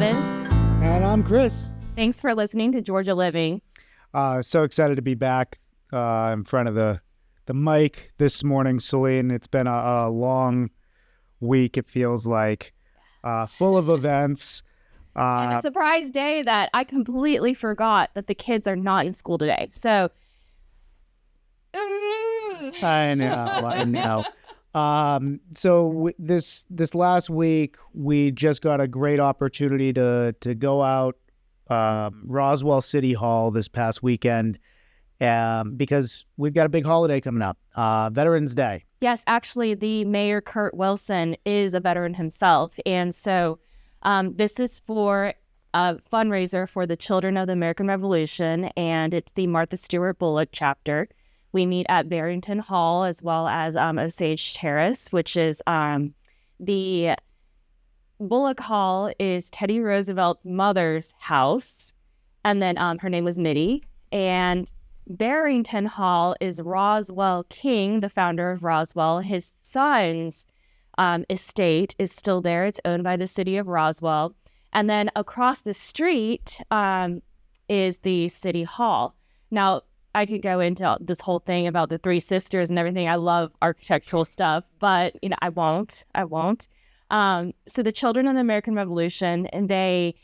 Evans. And I'm Chris. Thanks for listening to Georgia Living. So excited to be back in front of the mic this morning, Celine. It's been a long week, it feels like, full of events. And a surprise day that I completely forgot that the kids are not in school today. So, I know. This last week, we just got a great opportunity to go out Roswell City Hall this past weekend because we've got a big holiday coming up, Veterans Day. Yes, actually, the mayor, Kurt Wilson, is a veteran himself. And so this is for a fundraiser for the Children of the American Revolution, and it's the Martha Stewart Bullock chapter. We meet at Barrington Hall as well as Osage Terrace, which is the Bullock Hall is Teddy Roosevelt's mother's house, and then her name was Mittie. And Barrington Hall is Roswell King, the founder of Roswell. His son's estate is still there. It's owned by the city of Roswell. And then across the street is the city hall. Now, I could go into this whole thing about the three sisters and everything. I love architectural stuff, but I won't. So the Children of the American Revolution, and they,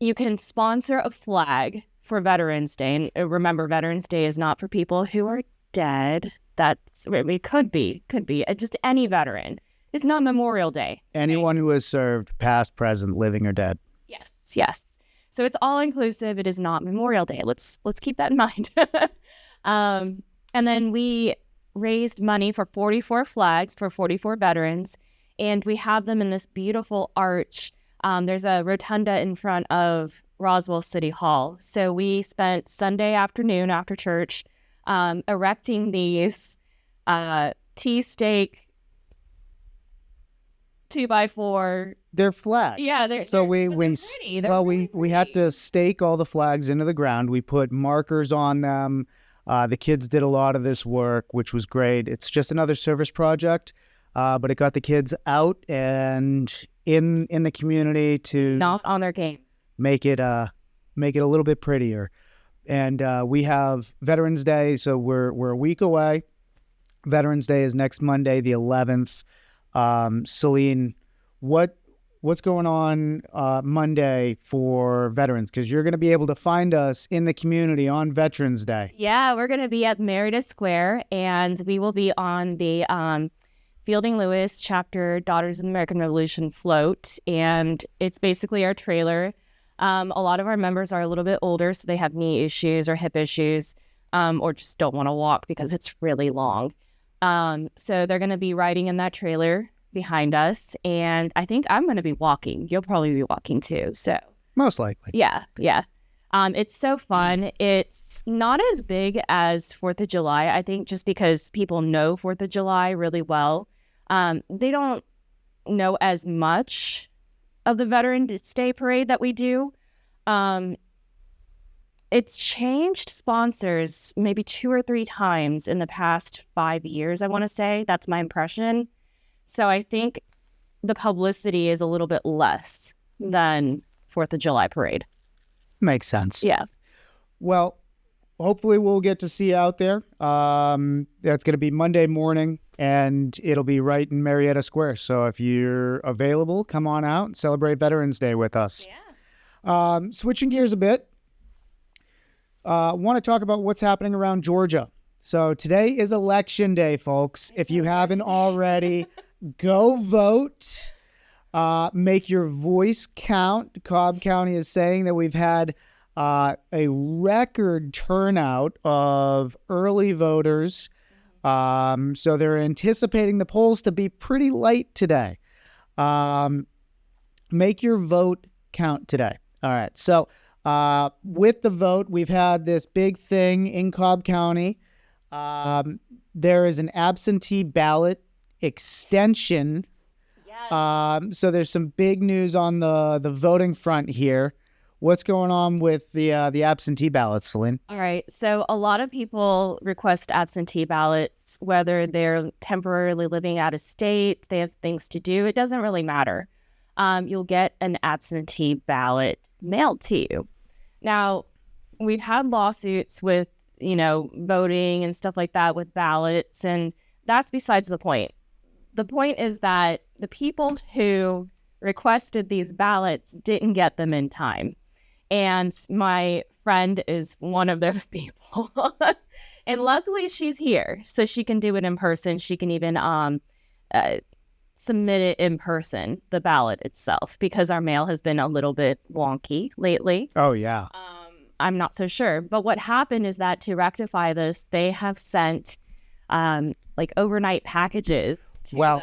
you can sponsor a flag for Veterans Day. And remember, Veterans Day is not for people who are dead. It could be just any veteran. It's not Memorial Day. Anyone who has served, past, present, living, or dead. Yes. So it's all inclusive. It is not Memorial Day. Let's keep that in mind. And then we raised money for 44 flags for 44 veterans, and we have them in this beautiful arch. There's a rotunda in front of Roswell City Hall. So we spent Sunday afternoon after church erecting these tea stake 2x4. They're flags. Yeah, they're pretty. We had to stake all the flags into the ground. We put markers on them. The kids did a lot of this work, which was great. It's just another service project, but it got the kids out and in the community to not on their games. Make it a little bit prettier. And we have Veterans Day, so we're a week away. Veterans Day is next Monday, the 11th. Celine, what's going on Monday for veterans? Because you're going to be able to find us in the community on Veterans Day. Yeah, we're going to be at Marietta Square, and we will be on the Fielding Lewis chapter Daughters of the American Revolution float, and it's basically our trailer. A lot of our members are a little bit older, so they have knee issues or hip issues, or just don't want to walk because it's really long. So they're going to be riding in that trailer behind us, and I think I'm going to be walking. You'll probably be walking too. So most likely. Yeah. It's so fun. It's not as big as 4th of July, I think, just because people know 4th of July really well. They don't know as much of the Veterans Day parade that we do. It's changed sponsors maybe 2 or 3 times in the past 5 years, I want to say. That's my impression. So I think the publicity is a little bit less than 4th of July parade. Makes sense. Yeah. Well, hopefully we'll get to see you out there. That's going to be Monday morning, and it'll be right in Marietta Square. So if you're available, come on out and celebrate Veterans Day with us. Yeah. Switching gears a bit. Want to talk about what's happening around Georgia. So today is election day, folks. If you haven't already, go vote. Make your voice count. Cobb County is saying that we've had a record turnout of early voters. So they're anticipating the polls to be pretty light today. Make your vote count today. All right. So with the vote, we've had this big thing in Cobb County. There is an absentee ballot extension. Yes. So there's some big news on the voting front here. What's going on with the absentee ballots, Celine? All right. So a lot of people request absentee ballots, whether they're temporarily living out of state, they have things to do. It doesn't really matter. you'll get an absentee ballot mailed to you. Now, we've had lawsuits with, voting and stuff like that with ballots, and that's besides the point. The point is that the people who requested these ballots didn't get them in time. And my friend is one of those people. And luckily she's here, so she can do it in person. She can even submit it in person, the ballot itself, because our mail has been a little bit wonky lately. Oh, yeah. I'm not so sure. But what happened is that to rectify this, they have sent overnight packages to them.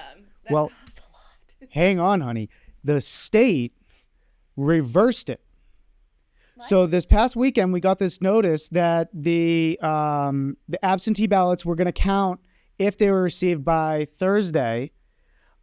Well, cost a lot. Hang on, honey. The state reversed it. What? So this past weekend, we got this notice that the absentee ballots were going to count if they were received by Thursday.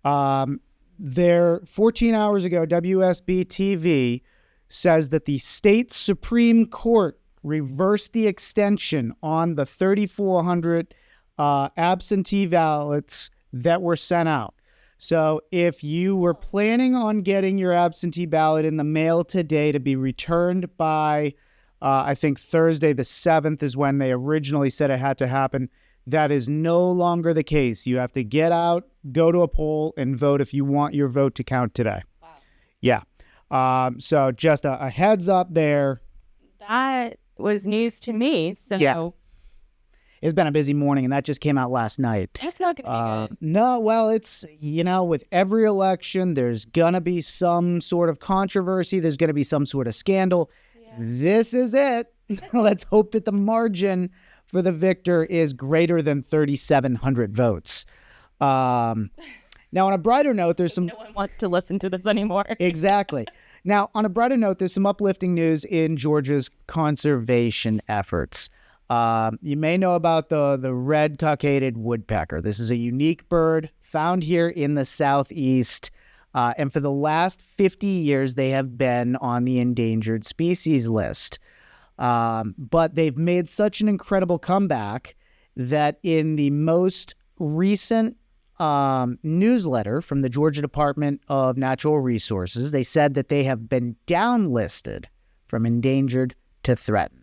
There, 14 hours ago, WSB TV says that the state Supreme Court reversed the extension on the 3,400 absentee ballots that were sent out. So if you were planning on getting your absentee ballot in the mail today to be returned by, I think Thursday the 7th is when they originally said it had to happen, that is no longer the case. You have to get out, go to a poll, and vote if you want your vote to count today. Wow. Yeah. So just a heads up there. That was news to me. So yeah. It's been a busy morning, and that just came out last night. That's not going to be good. No, well, it's, with every election, there's going to be some sort of controversy. There's going to be some sort of scandal. Yeah. This is it. Let's hope that the margin for the victor is greater than 3,700 votes. Now, on a brighter note, there's some... No one wants to listen to this anymore. Exactly. Now, on a brighter note, there's some uplifting news in Georgia's conservation efforts. You may know about the red-cockaded woodpecker. This is a unique bird found here in the Southeast. And for the last 50 years, they have been on the endangered species list. But they've made such an incredible comeback that in the most recent newsletter from the Georgia Department of Natural Resources, they said that they have been downlisted from endangered to threatened.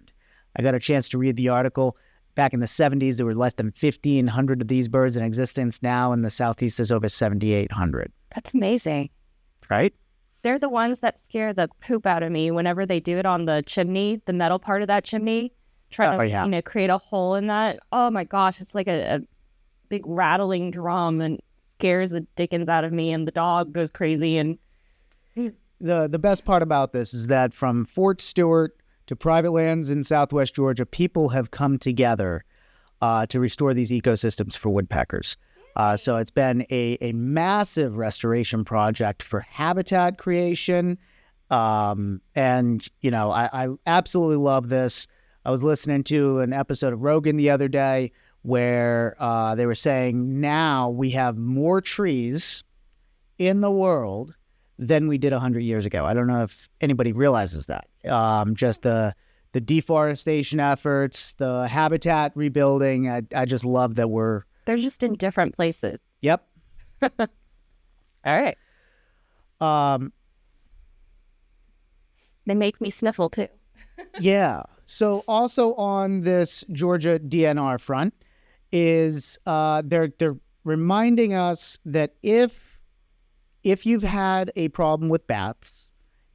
I got a chance to read the article. Back in the 70s, there were less than 1,500 of these birds in existence. Now in the Southeast, there's over 7,800. That's amazing. Right? They're the ones that scare the poop out of me whenever they do it on the chimney, the metal part of that chimney. Try to create a hole in that. Oh my gosh, it's like a big rattling drum and scares the dickens out of me, and the dog goes crazy. And the best part about this is that from Fort Stewart to private lands in Southwest Georgia, people have come together to restore these ecosystems for woodpeckers. So it's been a massive restoration project for habitat creation. And, I absolutely love this. I was listening to an episode of Rogan the other day where they were saying now we have more trees in the world than we did 100 years ago. I don't know if anybody realizes that. Just the deforestation efforts, the habitat rebuilding. I just love that they're just in different places. Yep. All right. They make me sniffle too. Yeah. So also on this Georgia DNR front is they're reminding us that if you've had a problem with bats,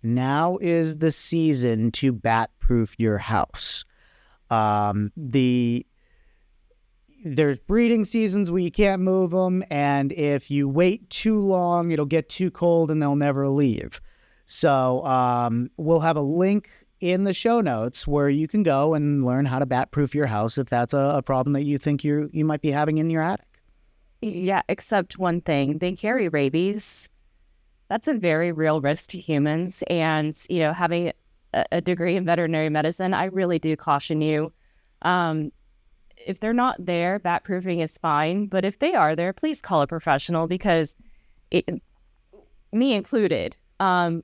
now is the season to bat-proof your house. There's breeding seasons where you can't move them, and if you wait too long, it'll get too cold and they'll never leave. So we'll have a link in the show notes where you can go and learn how to bat-proof your house if that's a problem that you think you might be having in your attic. Yeah, except one thing. They carry rabies. That's a very real risk to humans. And, having a degree in veterinary medicine, I really do caution you. If they're not there, bat-proofing is fine. But if they are there, please call a professional because, me included,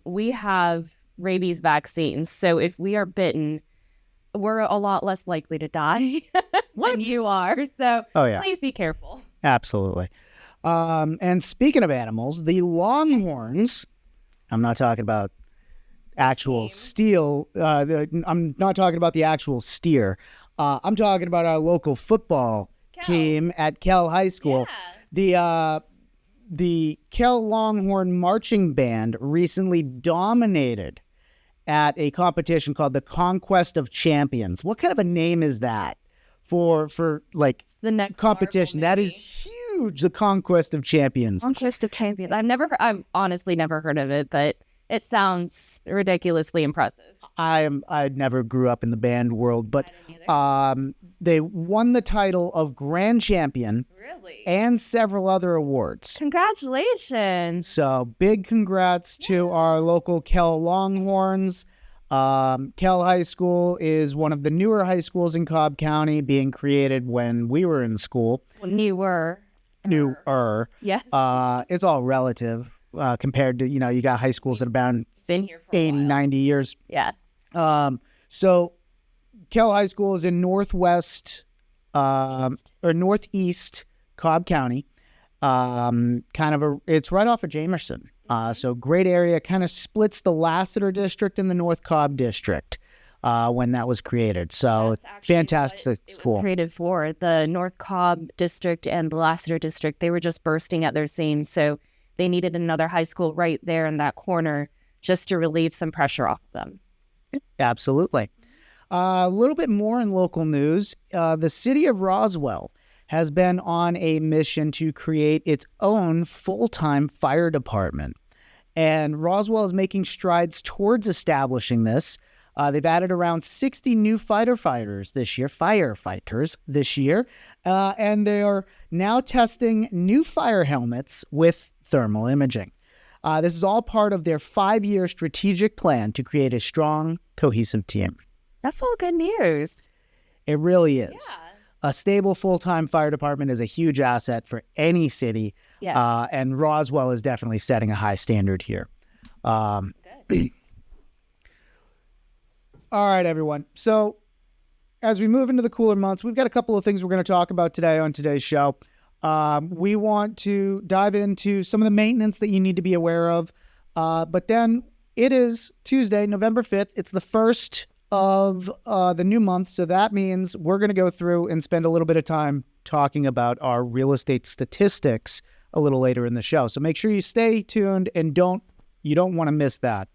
we have rabies vaccines. So if we are bitten, we're a lot less likely to die than you are. So please be careful. Absolutely. And speaking of animals, the Longhorns I'm not talking about actual steel. I'm not talking about the actual steer. I'm talking about our local football team at Kell High School. Yeah. The Kell Longhorn Marching Band recently dominated at a competition called the Conquest of Champions. What kind of a name is that for like The next competition? Marvel That movie. is huge. The Conquest of Champions. Conquest of Champions. I've honestly never heard of it, but it sounds ridiculously impressive. I never grew up in the band world, but I didn't either. they won the title of Grand Champion Really? and several other awards. Congratulations. So big congrats to our local Kell Longhorns. Kell High School is one of the newer high schools in Cobb County, being created when we were in school. Newer. Yes. Yes. It's all relative compared to, you got high schools that are bound Been here for 80, a while. 90 years. Yeah. So Kell High School is in northwest or northeast Cobb County. It's right off of Jamerson. So great area, kind of splits the Lassiter district and the North Cobb district when that was created. So That's actually fantastic what it school. was created for. The North Cobb district and the Lassiter district, they were just bursting at their seams. So they needed another high school right there in that corner just to relieve some pressure off them. Absolutely. A little bit more in local news. The city of Roswell has been on a mission to create its own full-time fire department. And Roswell is making strides towards establishing this. They've added around 60 new firefighters this year. And they are now testing new fire helmets with thermal imaging. This is all part of their 5-year strategic plan to create a strong, cohesive team. That's all good news. It really is. Yeah. A stable full-time fire department is a huge asset for any city. Yes. And Roswell is definitely setting a high standard here. Good. All right, everyone. So as we move into the cooler months, we've got a couple of things we're going to talk about today on today's show. We want to dive into some of the maintenance that you need to be aware of. But then it is Tuesday, November 5th. It's the first of the new month. So that means we're going to go through and spend a little bit of time talking about our real estate statistics a little later in the show. So make sure you stay tuned and you don't want to miss that.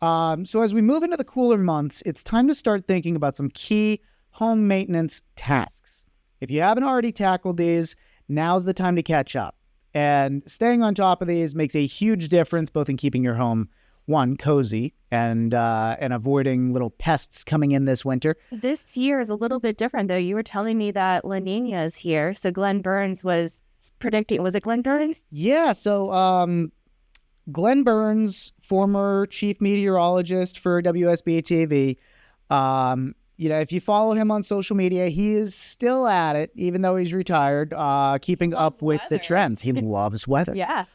So as we move into the cooler months, it's time to start thinking about some key home maintenance tasks. If you haven't already tackled these, now's the time to catch up. And staying on top of these makes a huge difference, both in keeping your home, one, cozy, and avoiding little pests coming in this winter. This year is a little bit different, though. You were telling me that La Nina is here. So Glenn Burns was predicting. Was it Glenn Burns? Yeah, so Glenn Burns, former chief meteorologist for WSB-TV, if you follow him on social media, he is still at it, even though he's retired, keeping up with the trends. He loves weather. Yeah.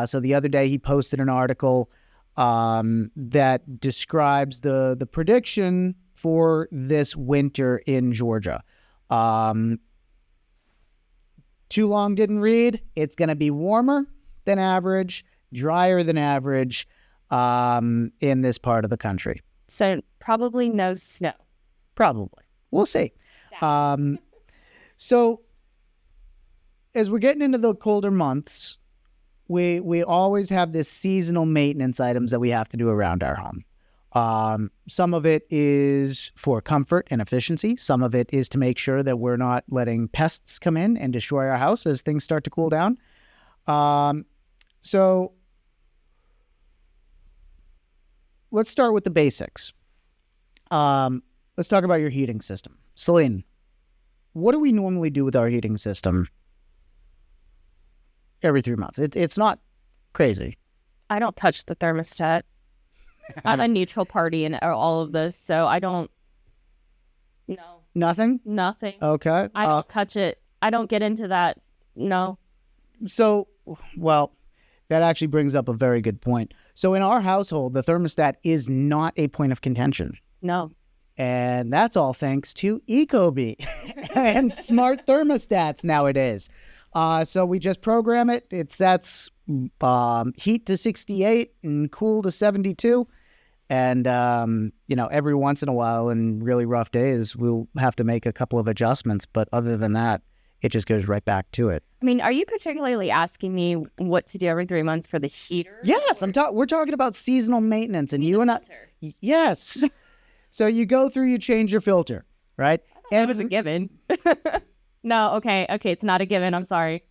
So the other day he posted an article that describes the prediction for this winter in Georgia. Too long didn't read. It's going to be warmer than average, drier than average in this part of the country. So probably no snow. Probably. We'll see. So as we're getting into the colder months, we always have this seasonal maintenance items that we have to do around our home. Some of it is for comfort and efficiency. Some of it is to make sure that we're not letting pests come in and destroy our house as things start to cool down. So let's start with the basics. Let's talk about your heating system. Celine, what do we normally do with our heating system every 3 months? It's not crazy. I don't touch the thermostat. I'm a neutral party in all of this, so I don't. No. Nothing? Nothing. Okay. I don't touch it. I don't get into that. No. So, well, that actually brings up a very good point. So in our household, the thermostat is not a point of contention. No. And that's all thanks to Ecobee and smart thermostats nowadays. So we just program it. It sets heat to 68 and cool to 72. And, every once in a while in really rough days, we'll have to make a couple of adjustments. But other than that, it just goes right back to it. I mean, are you particularly asking me what to do every 3 months for the heater? Yes, we're talking about seasonal maintenance. And you and I, yes. So you go through, you change your filter, right? That was a given. No, okay, it's not a given. I'm sorry.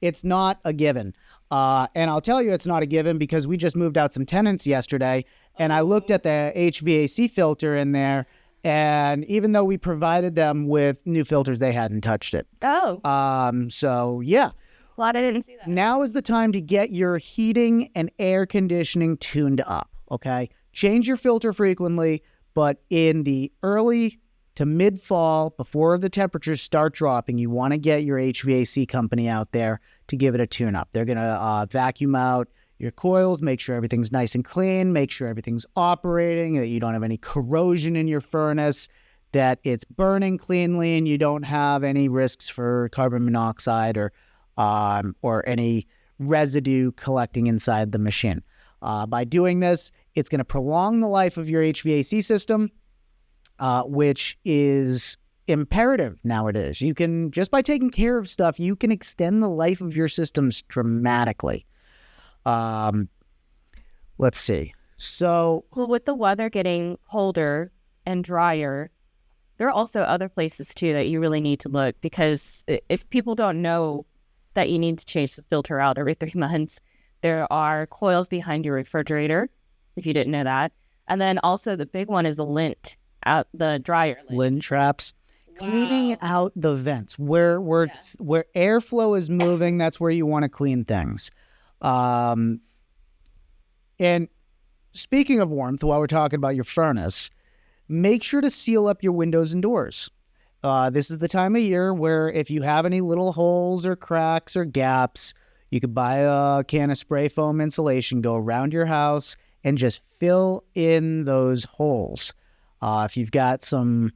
It's not a given. And I'll tell you it's not a given because we just moved out some tenants yesterday, and I looked at the HVAC filter in there, and even though we provided them with new filters, they hadn't touched it. Oh. So, yeah. Glad I didn't see that. Now is the time to get your heating and air conditioning tuned up, okay? Change your filter frequently, but in the early to mid-fall, before the temperatures start dropping, you want to get your HVAC company out there to give it a tune-up. They're going to vacuum out your coils, make sure everything's nice and clean, make sure everything's operating, that you don't have any corrosion in your furnace, that it's burning cleanly, and you don't have any risks for carbon monoxide or any residue collecting inside the machine. By doing this, it's going to prolong the life of your HVAC system, which is imperative nowadays. You can, just by taking care of stuff, you can extend the life of your systems dramatically. Let's see. So, well, with the weather getting colder and drier, there are also other places too that you really need to look, because if people don't know that you need to change the filter out every 3 months, there are coils behind your refrigerator, if you didn't know that. And then also the big one is the lint. Out the dryer lint traps. Wow. Cleaning out the vents where airflow is moving. That's where you want to clean things. And speaking of warmth, while we're talking about your furnace, make sure to seal up your windows and doors. This is the time of year where if you have any little holes or cracks or gaps, you could buy a can of spray foam insulation, go around your house, and just fill in those holes. If you've got some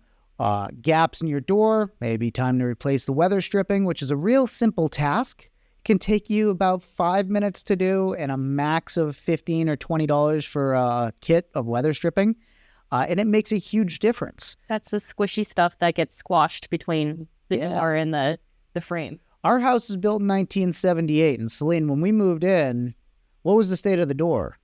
gaps in your door, maybe time to replace the weather stripping, which is a real simple task. It can take you about 5 minutes to do and a max of $15 or $20 for a kit of weather stripping. And it makes a huge difference. That's the squishy stuff that gets squashed between the door and the frame. Our house was built in 1978. And Celine, when we moved in, what was the state of the door?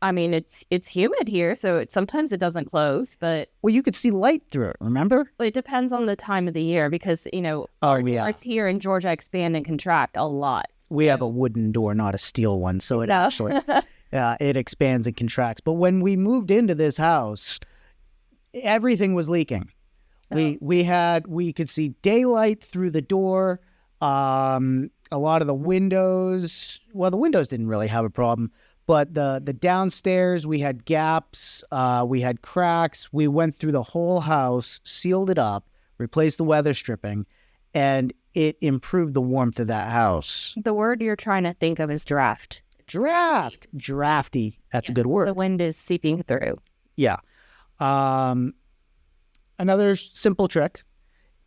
I mean, it's humid here, so sometimes it doesn't close, but... Well, you could see light through it, remember? Well, it depends on the time of the year, because, doors here in Georgia expand and contract a lot. We have a wooden door, not a steel one, so it actually... it expands and contracts. But when we moved into this house, everything was leaking. Oh. We could see daylight through the door. A lot of the windows... Well, the windows didn't really have a problem. But the downstairs, we had gaps, we had cracks. We went through the whole house, sealed it up, replaced the weather stripping, and it improved the warmth of that house. The word you're trying to think of is draft. Drafty. That's a good word. The wind is seeping through. Yeah. Another simple trick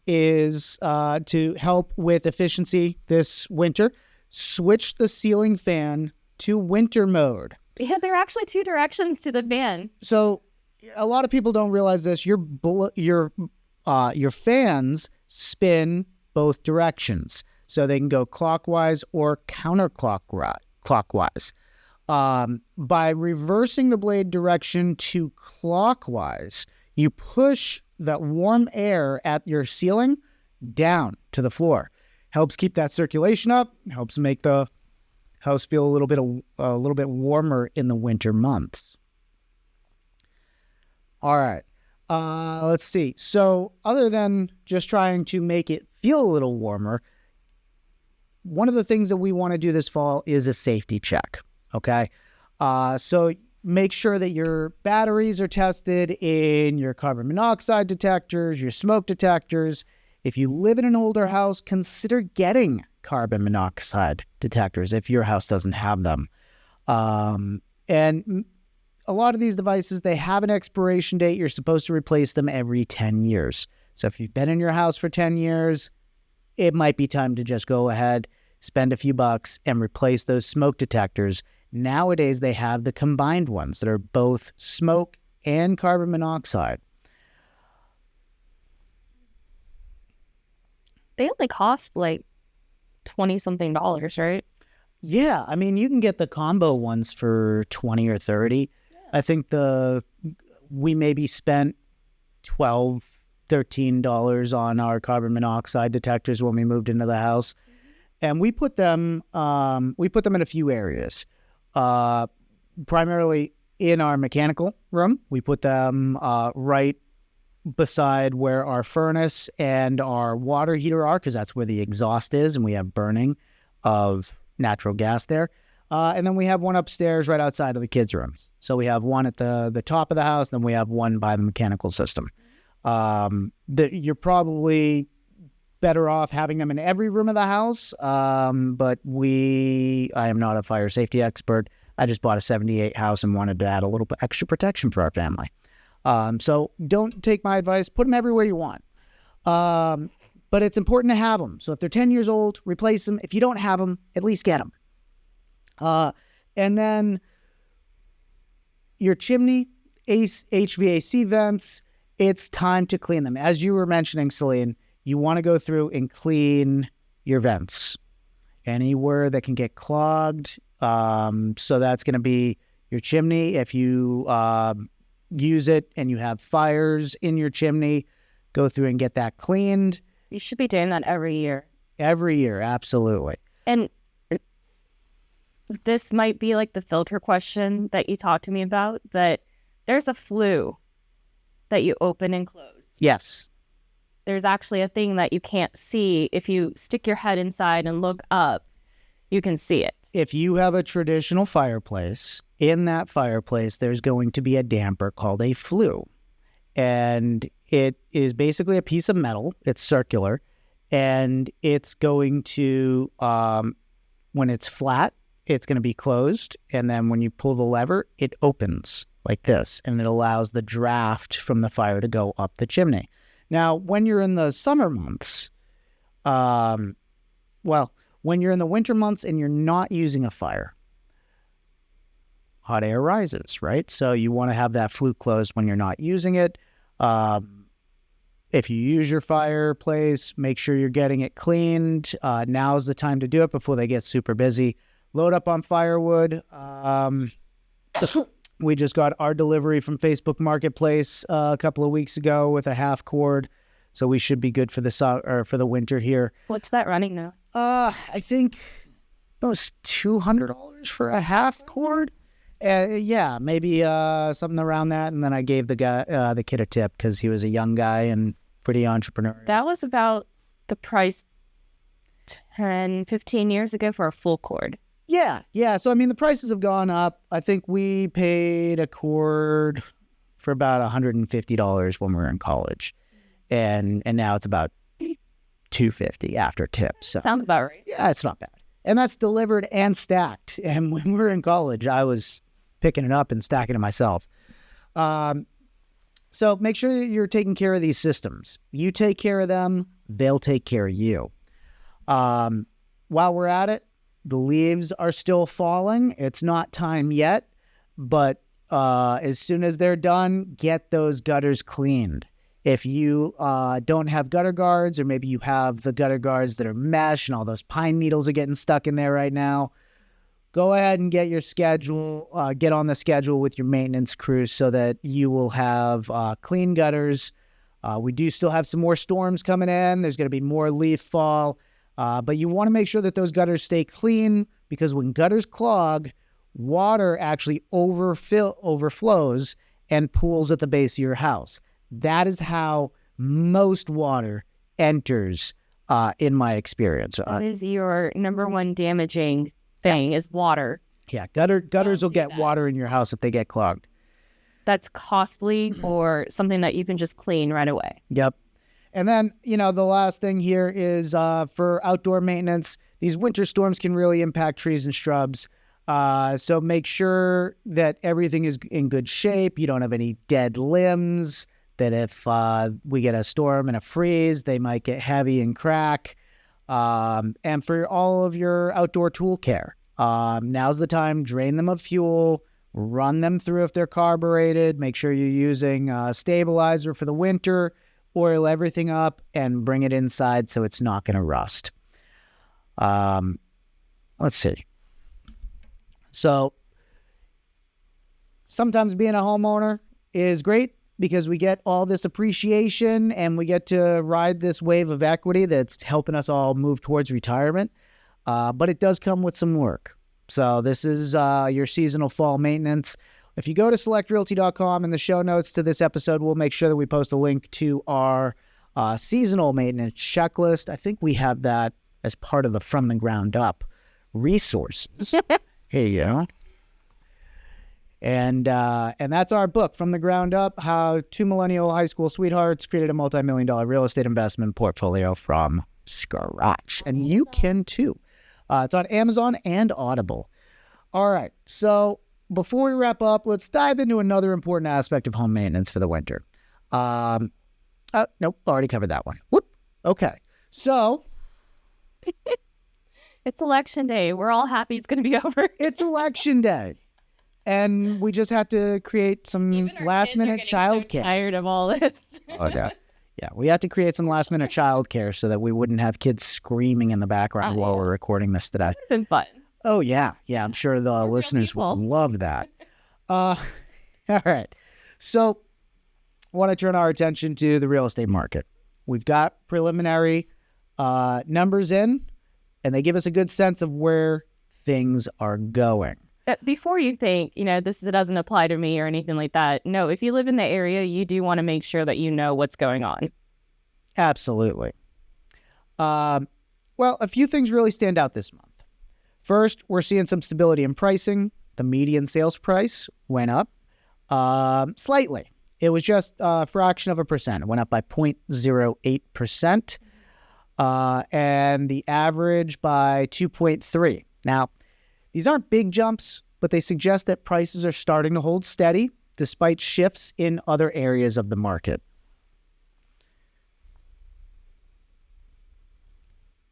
is to help with efficiency this winter, switch the ceiling fan to winter mode. Yeah, there are actually two directions to the fan. So a lot of people don't realize this. Your fans spin both directions, so they can go clockwise or counterclockwise. By reversing the blade direction to clockwise, you push that warm air at your ceiling down to the floor. Helps keep that circulation up. Helps make the house feel a little bit warmer in the winter months. All right. Let's see. So other than just trying to make it feel a little warmer, one of the things that we want to do this fall is a safety check. Okay. So make sure that your batteries are tested in your carbon monoxide detectors, your smoke detectors. If you live in an older house, consider getting carbon monoxide detectors if your house doesn't have them. And a lot of these devices, they have an expiration date. You're supposed to replace them every 10 years. So if you've been in your house for 10 years, it might be time to just go ahead, spend a few bucks and replace those smoke detectors. Nowadays, they have the combined ones that are both smoke and carbon monoxide. They only cost like $20-something, right? Yeah, I mean, you can get the combo ones for 20 or 30. Yeah. I think we maybe spent $12, $13 on our carbon monoxide detectors when we moved into the house. And we put them in a few areas. Primarily in our mechanical room. We put them right beside where our furnace and our water heater are, because that's where the exhaust is, and we have burning of natural gas there. And then we have one upstairs right outside of the kids' rooms. So we have one at the top of the house, then we have one by the mechanical system. You're probably better off having them in every room of the house, but I am not a fire safety expert. I just bought a 78 house and wanted to add a little bit extra protection for our family. So don't take my advice. Put them everywhere you want. But it's important to have them. So if they're 10 years old, replace them. If you don't have them, at least get them. And then your chimney, HVAC vents, it's time to clean them. As you were mentioning, Celine, you want to go through and clean your vents. Anywhere that can get clogged. So that's going to be your chimney. If you use it and you have fires in your chimney, go through and get that cleaned. You should be doing that every year. Every year, absolutely. And this might be like the filter question that you talked to me about, but there's a flue that you open and close. Yes. There's actually a thing that you can't see. If you stick your head inside and look up, you can see it. If you have a traditional fireplace, in that fireplace, there's going to be a damper called a flue. And it is basically a piece of metal. It's circular. And it's going to, when it's flat, it's going to be closed. And then when you pull the lever, it opens like this. And it allows the draft from the fire to go up the chimney. Now, when you're in the summer months, when you're in the winter months and you're not using a fire, hot air rises, right? So you want to have that flue closed when you're not using it. If you use your fireplace, make sure you're getting it cleaned. Now's the time to do it before they get super busy. Load up on firewood. We just got our delivery from Facebook Marketplace a couple of weeks ago with a half cord, so we should be good for the winter here. What's that running now? I think it was $200 for a half cord. Yeah, maybe something around that. And then I gave the kid a tip because he was a young guy and pretty entrepreneurial. That was about the price 10, 15 years ago for a full cord. Yeah. So, I mean, the prices have gone up. I think we paid a cord for about $150 when we were in college. And now it's about $250 after tips. So, sounds about right. Yeah, it's not bad. And that's delivered and stacked. And when we were in college, I was picking it up and stacking it myself. So make sure that you're taking care of these systems. You take care of them, they'll take care of you. While we're at it, the leaves are still falling. It's not time yet, but as soon as they're done, get those gutters cleaned. If you don't have gutter guards, or maybe you have the gutter guards that are mesh and all those pine needles are getting stuck in there right now, go ahead and get your schedule, get on the schedule with your maintenance crews so that you will have clean gutters. We do still have some more storms coming in. There's going to be more leaf fall, but you want to make sure that those gutters stay clean, because when gutters clog, water actually overflows and pools at the base of your house. That is how most water enters, in my experience. That is your number one damaging thing, is water. Yeah, gutters will get water in your house if they get clogged. That's costly or something that you can just clean right away. Yep. And then, the last thing here is for outdoor maintenance. These winter storms can really impact trees and shrubs. So make sure that everything is in good shape. You don't have any dead limbs, that if we get a storm and a freeze, they might get heavy and crack. And for all of your outdoor tool care, now's the time. Drain them of fuel, run them through if they're carbureted. Make sure you're using stabilizer for the winter. Oil everything up and bring it inside so it's not going to rust. Let's see. So sometimes being a homeowner is great because we get all this appreciation and we get to ride this wave of equity that's helping us all move towards retirement. But it does come with some work. So this is your seasonal fall maintenance. If you go to selectrealty.com in the show notes to this episode, we'll make sure that we post a link to our seasonal maintenance checklist. I think we have that as part of the From the Ground Up resources. Here you go. And that's our book, From the Ground Up, How Two Millennial High School Sweethearts Created a Multi-million-dollar Real Estate Investment Portfolio from Scratch. And you can too. It's on Amazon and Audible. All right. So before we wrap up, let's dive into another important aspect of home maintenance for the winter. Nope, already covered that one. Whoop. Okay. So It's election day. We're all happy it's going to be over. it's election day. And we just have to create some last-minute childcare. Tired of all this. Oh, yeah. Yeah, we have to create some last-minute childcare so that we wouldn't have kids screaming in the background while we're recording this today. It's been fun. Oh, yeah. Yeah, I'm sure the listeners will love that. All right. So I want to turn our attention to the real estate market. We've got preliminary numbers in, and they give us a good sense of where things are going. Before you think, this doesn't apply to me or anything like that. No, if you live in the area, you do want to make sure that you know what's going on. Absolutely. Well, a few things really stand out this month. First, we're seeing some stability in pricing. The median sales price went up slightly. It was just a fraction of a percent. It went up by 0.08%, and the average by 2.3. Now, these aren't big jumps, but they suggest that prices are starting to hold steady despite shifts in other areas of the market.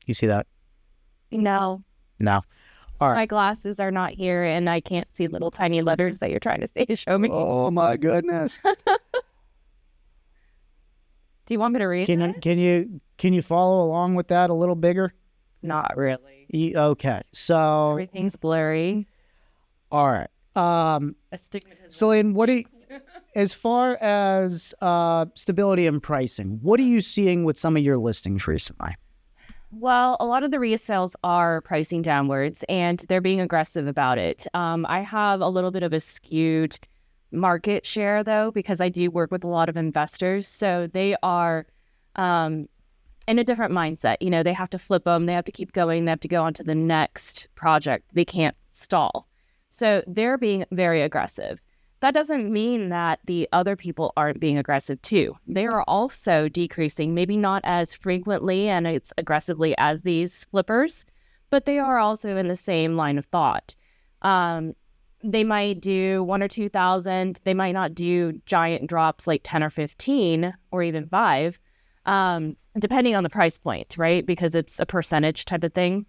You see that? No. No. All right. My glasses are not here, and I can't see little tiny letters that you're trying to show me. Oh, my goodness. Do you want me to read it? Can you follow along with that a little bigger? Not really. Okay, so Everything's blurry. all right. Astigmatism. Celine, as far as stability in pricing, what are you seeing with some of your listings recently? Well, a lot of the resales are pricing downwards, and they're being aggressive about it. I have a little bit of a skewed market share, though, because I do work with a lot of investors. So they are in a different mindset. They have to flip them. They have to keep going. They have to go on to the next project. They can't stall. So they're being very aggressive. That doesn't mean that the other people aren't being aggressive too. They are also decreasing, maybe not as frequently and as aggressively as these flippers, but they are also in the same line of thought. They might do 1,000 or 2,000. They might not do giant drops like 10 or 15 or even 5, depending on the price point, right? Because it's a percentage type of thing.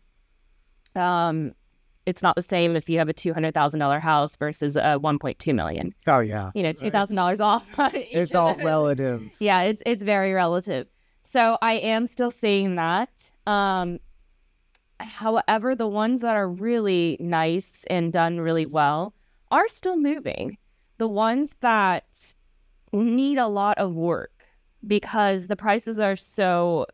It's not the same if you have a $200,000 house versus a $1.2 million. Oh yeah, $2,000 off. It's all relative. Yeah, it's very relative. So I am still seeing that. However, the ones that are really nice and done really well are still moving. The ones that need a lot of work because the prices are so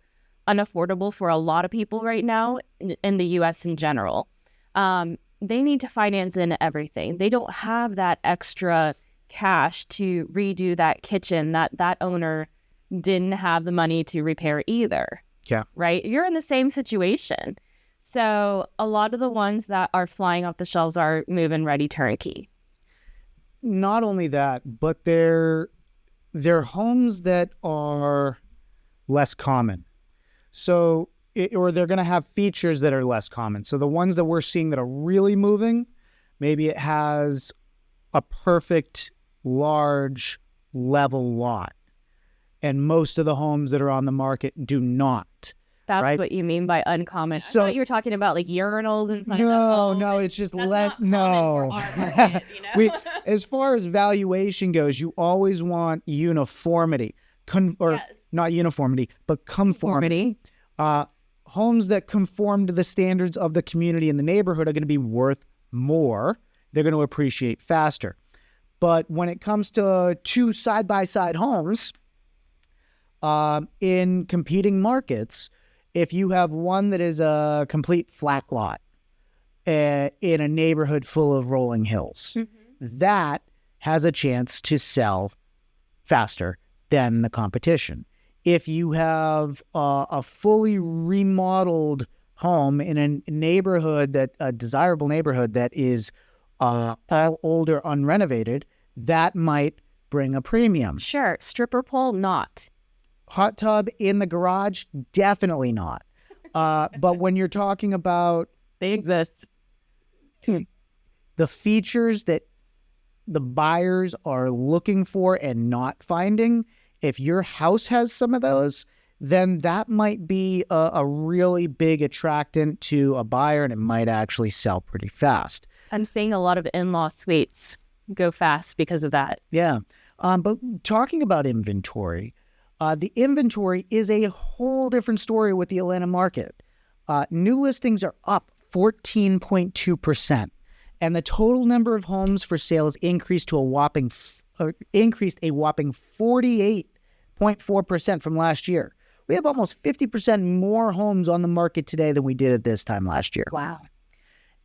unaffordable for a lot of people right now in the U.S. in general. They need to finance in everything. They don't have that extra cash to redo that kitchen that owner didn't have the money to repair either. Yeah. Right? You're in the same situation. So a lot of the ones that are flying off the shelves are move-in ready turnkey. Not only that, but they're homes that are less common. So or they're going to have features that are less common. So the ones that we're seeing that are really moving, maybe it has a perfect, large, level lot. And most of the homes that are on the market do not. That's right? what you mean by uncommon. So- I thought you were talking about like urinals inside the No, home. no, it's just That's less. not common No, for our market, you know? we as far as valuation goes, you always want uniformity, or Yes. not uniformity, but conformity. Homes that conform to the standards of the community and the neighborhood are going to be worth more. They're going to appreciate faster. But when it comes to two side-by-side homes in competing markets, if you have one that is a complete flat lot in a neighborhood full of rolling hills, that has a chance to sell faster than the competition. If you have a fully remodeled home in a neighborhood, a desirable neighborhood that is all older, unrenovated, that might bring a premium. Sure. Stripper pole, not. Hot tub in the garage, definitely not. But when you're talking about They exist. the features that the buyers are looking for and not finding, if your house has some of those, then that might be a really big attractant to a buyer, and it might actually sell pretty fast. I'm seeing a lot of in-law suites go fast because of that. Yeah. But talking about inventory, the inventory is a whole different story with the Atlanta market. New listings are up 14.2%, and the total number of homes for sales increased a whopping 48.4% from last year. We have almost 50% more homes on the market today than we did at this time last year. Wow.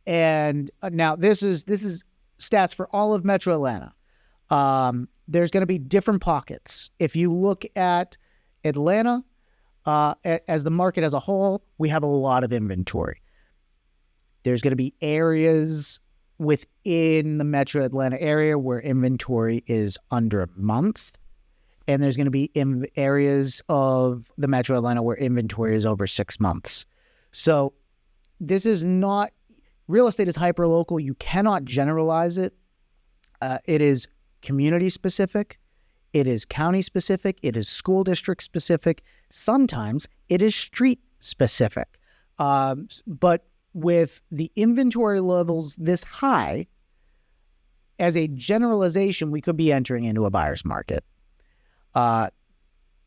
And now this is stats for all of Metro Atlanta. There's going to be different pockets. If you look at Atlanta as the market as a whole, we have a lot of inventory. There's going to be areas within the Metro Atlanta area where inventory is under a month. And there's going to be areas of the Metro Atlanta where inventory is over 6 months. So this is not, real estate is hyper-local. You cannot generalize it. It is community specific. It is county specific. It is school district specific. Sometimes it is street specific. But with the inventory levels this high, as a generalization, we could be entering into a buyer's market.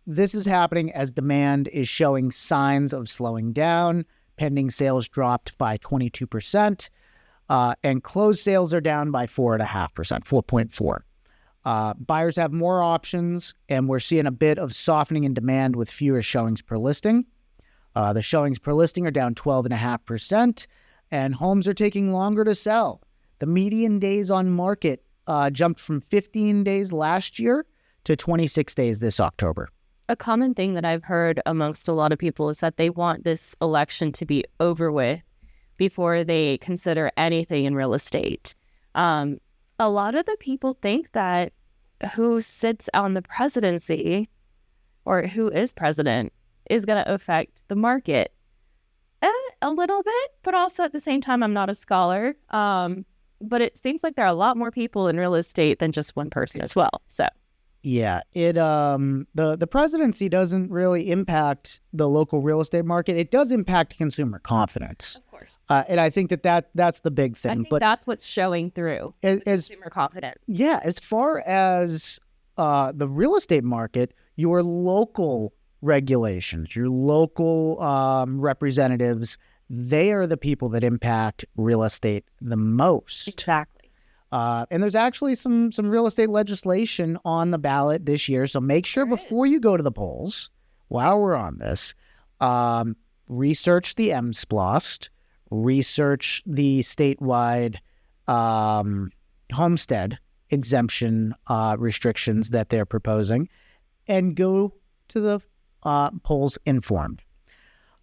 This is happening as demand is showing signs of slowing down. Pending sales dropped by 22%, and closed sales are down by 4.5%, 4.4. Buyers have more options, and we're seeing a bit of softening in demand with fewer showings per listing. The showings per listing are down 12.5%, and homes are taking longer to sell. The median days on market jumped from 15 days last year to 26 days this October. A common thing that I've heard amongst a lot of people is that they want this election to be over with before they consider anything in real estate. A lot of the people think that who sits on the presidency or who is president is going to affect the market a little bit, but also at the same time, I'm not a scholar. But it seems like there are a lot more people in real estate than just one person as well. So. Yeah, the presidency doesn't really impact the local real estate market. It does impact consumer confidence. Of course. And I think that's the big thing. I think that's what's showing through consumer confidence. Yeah, as far as the real estate market, your local regulations, your local representatives, they are the people that impact real estate the most. Exactly. And there's actually some real estate legislation on the ballot this year. So make sure before you go to the polls, while we're on this, research the MSPLOST, research the statewide homestead exemption restrictions that they're proposing, and go to the polls informed.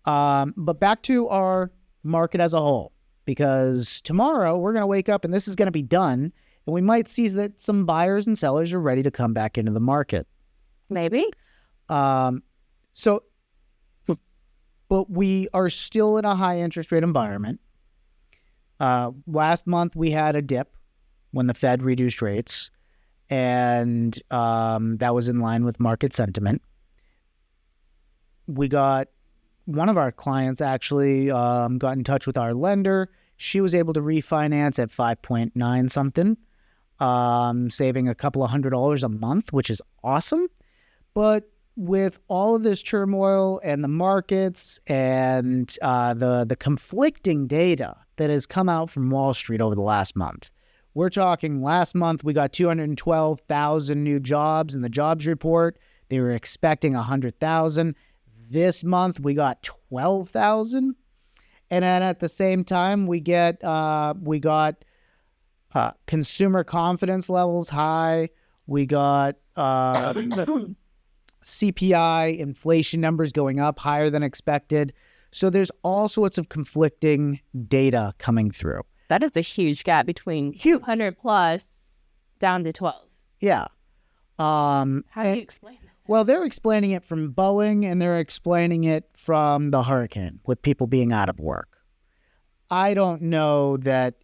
But back to our market as a whole. Because tomorrow we're going to wake up and this is going to be done, and we might see that some buyers and sellers are ready to come back into the market. Maybe. But we are still in a high interest rate environment. Last month we had a dip when the Fed reduced rates, and that was in line with market sentiment. We got one of our clients actually got in touch with our lender. She was able to refinance at 5.9 something, saving a couple of $100 a month, which is awesome. But with all of this turmoil and the markets and the conflicting data that has come out from Wall Street over the last month, we're talking last month we got 212,000 new jobs in the jobs report. They were expecting 100,000. This month we got 12,000. And then at the same time we got consumer confidence levels high. We got CPI inflation numbers going up higher than expected. So there's all sorts of conflicting data coming through. That is a huge gap between 200 plus down to 12. Yeah. How do you explain that? Well, they're explaining it from Boeing and they're explaining it from the hurricane with people being out of work. I don't know that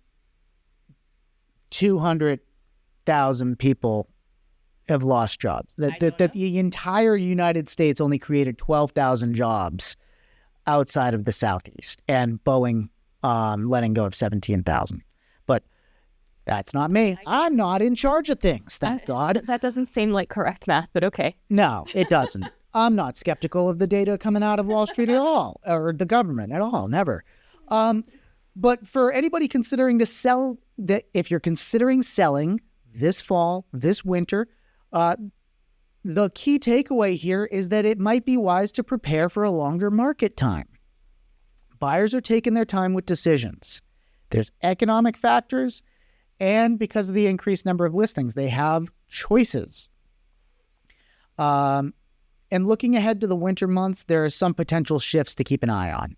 200,000 people have lost jobs. That the entire United States only created 12,000 jobs outside of the Southeast, and Boeing letting go of 17,000. But that's not me. I'm not in charge of things, thank God. That doesn't seem like correct math, but okay. No, it doesn't. I'm not skeptical of the data coming out of Wall Street at all, or the government at all, never. But for anybody considering to sell, that if you're considering selling this fall, this winter, the key takeaway here is that it might be wise to prepare for a longer market time. Buyers are taking their time with decisions. There's economic factors, and because of the increased number of listings, they have choices. And looking ahead to the winter months, there are some potential shifts to keep an eye on.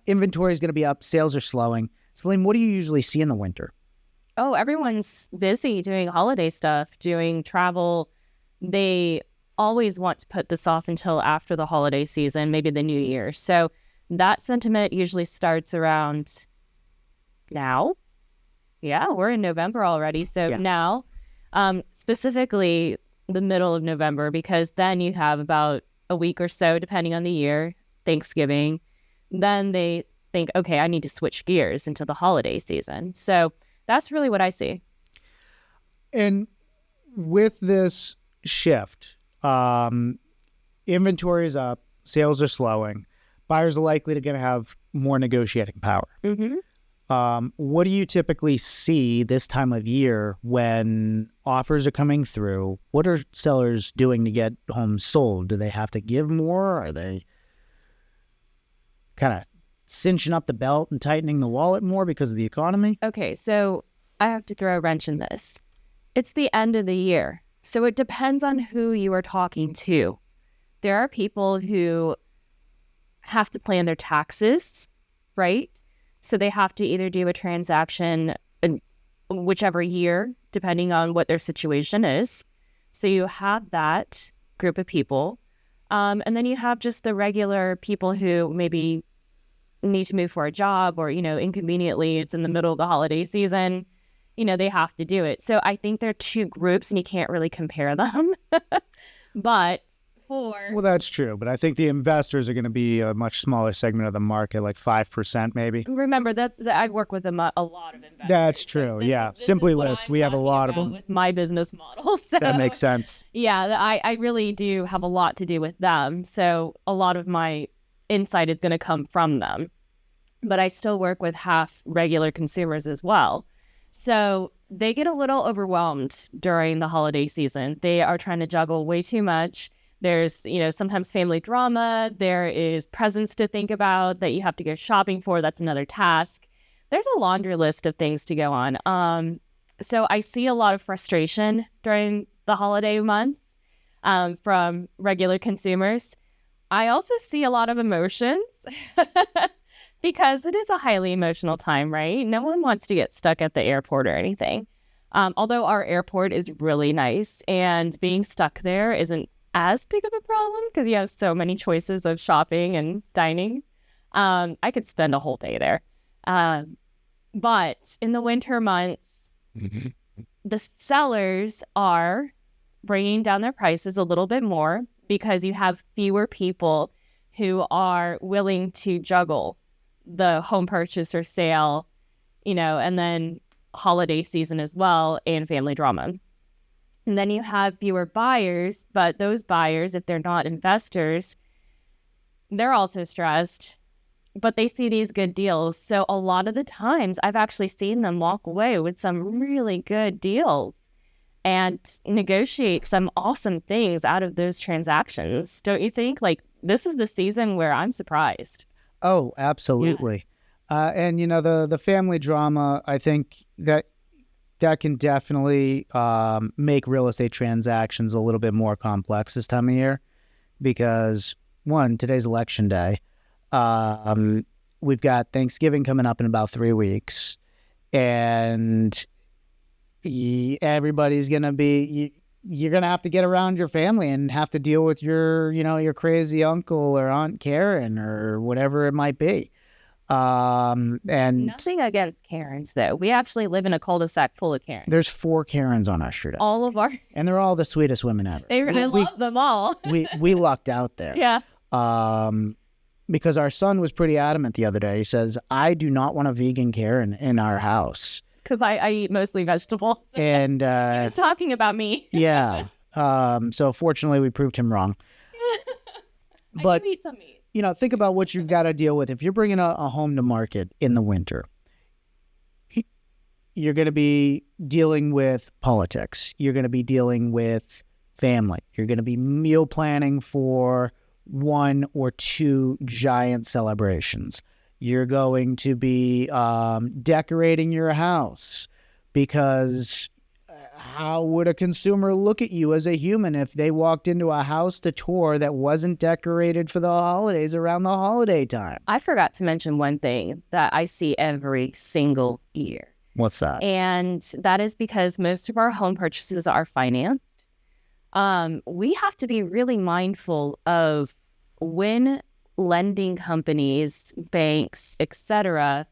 Inventory is going to be up. Sales are slowing. Celine, what do you usually see in the winter? Oh, everyone's busy doing holiday stuff, doing travel. They always want to put this off until after the holiday season, maybe the new year. So that sentiment usually starts around now. Yeah, we're in November already. So now, specifically the middle of November, because then you have about a week or so, depending on the year, Thanksgiving. Then they think, okay, I need to switch gears into the holiday season. So that's really what I see. And with this shift, inventory is up, sales are slowing, buyers are likely to going to have more negotiating power. Mm-hmm. What do you typically see this time of year when offers are coming through? What are sellers doing to get homes sold? Do they have to give more? Are they kind of cinching up the belt and tightening the wallet more because of the economy? Okay, so I have to throw a wrench in this. It's the end of the year, so it depends on who you are talking to. There are people who have to plan their taxes, right? So they have to either do a transaction in whichever year, depending on what their situation is. So you have that group of people. And then you have just the regular people who maybe need to move for a job or, inconveniently, it's in the middle of the holiday season. They have to do it. So I think they're two groups and you can't really compare them. But Well, that's true. But I think the investors are going to be a much smaller segment of the market, like 5% maybe. Remember that I work with a lot of investors. That's true. So yeah. this Simply is what List. I'm We have a talking lot of about them. with my business model. So That makes sense. yeah, I really do have a lot to do with them. So a lot of my insight is going to come from them. But I still work with half regular consumers as well. So they get a little overwhelmed during the holiday season. They are trying to juggle way too much. There's, sometimes family drama. There is presents to think about that you have to go shopping for. That's another task. There's a laundry list of things to go on. So I see a lot of frustration during the holiday months from regular consumers. I also see a lot of emotions because it is a highly emotional time, right? No one wants to get stuck at the airport or anything. Although our airport is really nice and being stuck there isn't as big of a problem because you have so many choices of shopping and dining. I could spend a whole day there. But in the winter months, the sellers are bringing down their prices a little bit more because you have fewer people who are willing to juggle the home purchase or sale, and then holiday season as well, and family drama. And then you have fewer buyers, but those buyers, if they're not investors, they're also stressed, but they see these good deals. So a lot of the times I've actually seen them walk away with some really good deals and negotiate some awesome things out of those transactions. Don't you think? Like, this is the season where I'm surprised. Oh, absolutely. And, the family drama, I think that can definitely make real estate transactions a little bit more complex this time of year because, one, today's election day. We've got Thanksgiving coming up in about 3 weeks, and everybody's going to be... You're going to have to get around your family and have to deal with your crazy uncle or Aunt Karen or whatever it might be. And nothing against Karens, though. We actually live in a cul-de-sac full of Karens. There's 4 Karens on our street. All of our... And they're all the sweetest women ever. I love them all. we lucked out there. Yeah. Because our son was pretty adamant the other day. He says, I do not want a vegan Karen in our house. Because I eat mostly vegetables. And he was talking about me. Yeah. So fortunately, we proved him wrong. But I do eat some meat. Think about what you've got to deal with. If you're bringing a home to market in the winter, you're going to be dealing with politics. You're going to be dealing with family. You're going to be meal planning for 1 or 2 giant celebrations. You're going to be decorating your house because how would a consumer look at you as a human if they walked into a house to tour that wasn't decorated for the holidays around the holiday time? I forgot to mention one thing that I see every single year. What's that? And that is because most of our home purchases are financed. We have to be really mindful of when lending companies, banks, etc.,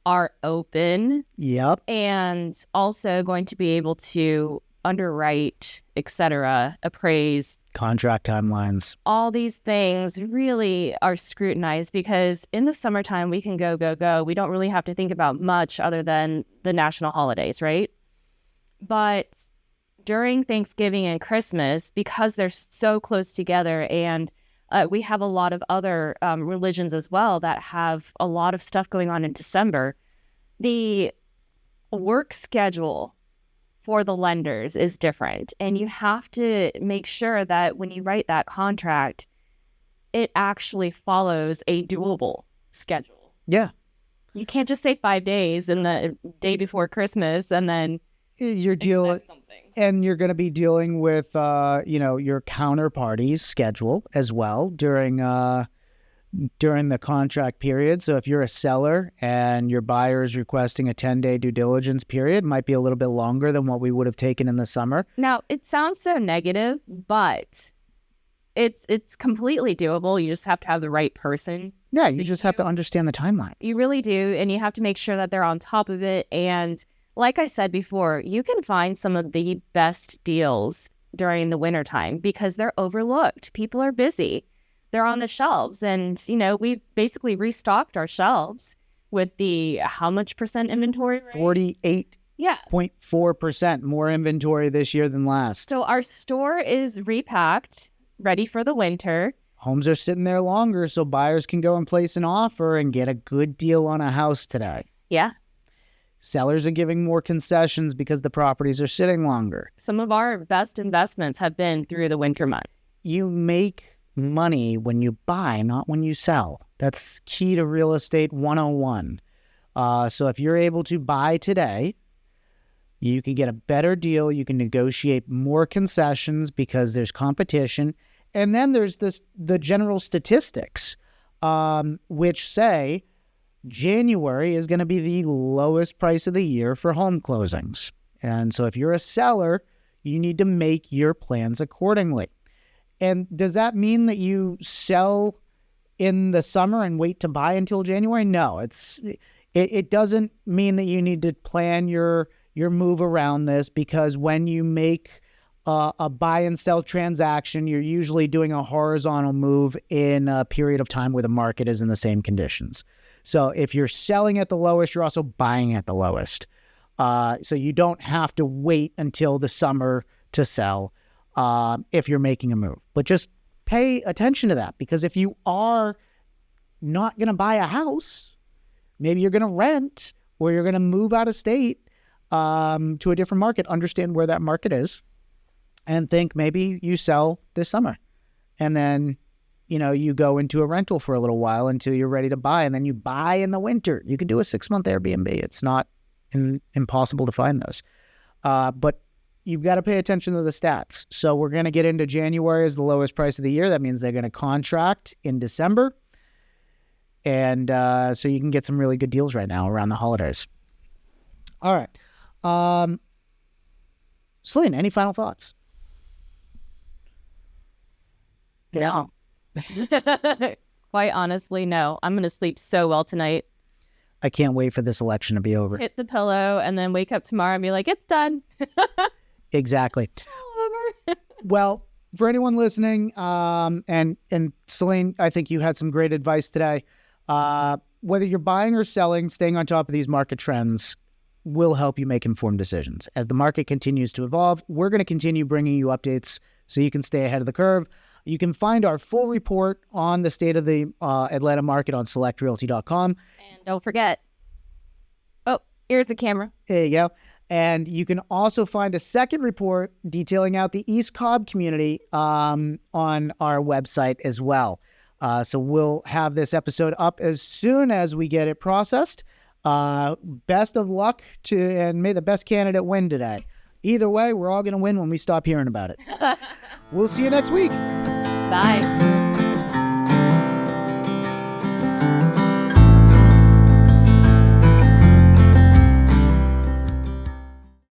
are open. Yep. And also going to be able to underwrite, etc., appraise. Contract timelines. All these things really are scrutinized because in the summertime we can go, go, go. We don't really have to think about much other than the national holidays, right? But during Thanksgiving and Christmas, because they're so close together, and we have a lot of other religions as well that have a lot of stuff going on in December, the work schedule for the lenders is different. And you have to make sure that when you write that contract, it actually follows a doable schedule. Yeah. You can't just say 5 days and the day before Christmas and then you're dealing something. And you're going to be dealing with your counterparty's schedule as well during the contract period. So if you're a seller and your buyer is requesting a 10-day due diligence period, it might be a little bit longer than what we would have taken in the summer. Now, it sounds so negative, but it's completely doable. You just have to have the right person. Yeah, you just have to understand the timelines. You really do, and you have to make sure that they're on top of it. And like I said before, you can find some of the best deals during the wintertime because they're overlooked. People are busy. They're on the shelves. And, we've basically restocked our shelves with the how much percent inventory? Right? 48.4% more inventory this year than last. So our store is repacked, ready for the winter. Homes are sitting there longer so buyers can go and place an offer and get a good deal on a house today. Yeah. Sellers are giving more concessions because the properties are sitting longer. Some of our best investments have been through the winter months. You make money when you buy, not when you sell. That's key to real estate 101. So if you're able to buy today, you can get a better deal. You can negotiate more concessions because there's competition. And then there's the general statistics, which say January is going to be the lowest price of the year for home closings. And so if you're a seller, you need to make your plans accordingly. And does that mean that you sell in the summer and wait to buy until January? No, it doesn't mean that you need to plan your move around this, because when you make a buy and sell transaction, you're usually doing a horizontal move in a period of time where the market is in the same conditions. So if you're selling at the lowest, you're also buying at the lowest. So you don't have to wait until the summer to sell if you're making a move. But just pay attention to that, because if you are not going to buy a house, maybe you're going to rent or you're going to move out of state to a different market, understand where that market is and think maybe you sell this summer. And then, you go into a rental for a little while until you're ready to buy. And then you buy in the winter. You can do a 6-month Airbnb. It's not impossible to find those. But you've got to pay attention to the stats. So we're going to get into January as the lowest price of the year. That means they're going to contract in December. And so you can get some really good deals right now around the holidays. All right. Celine, any final thoughts? Yeah. Quite honestly, no. I'm going to sleep so well tonight. I can't wait for this election to be over. Hit the pillow and then wake up tomorrow and be like, it's done. Exactly. Over. Well, for anyone listening, and Celine, I think you had some great advice today. Whether you're buying or selling, staying on top of these market trends will help you make informed decisions. As the market continues to evolve, we're going to continue bringing you updates so you can stay ahead of the curve. You can find our full report on the state of the Atlanta market on selectrealty.com. And don't forget, here's the camera. There you go. And you can also find a second report detailing out the East Cobb community on our website as well. So we'll have this episode up as soon as we get it processed. Best of luck and may the best candidate win today. Either way, we're all going to win when we stop hearing about it. We'll see you next week. Bye.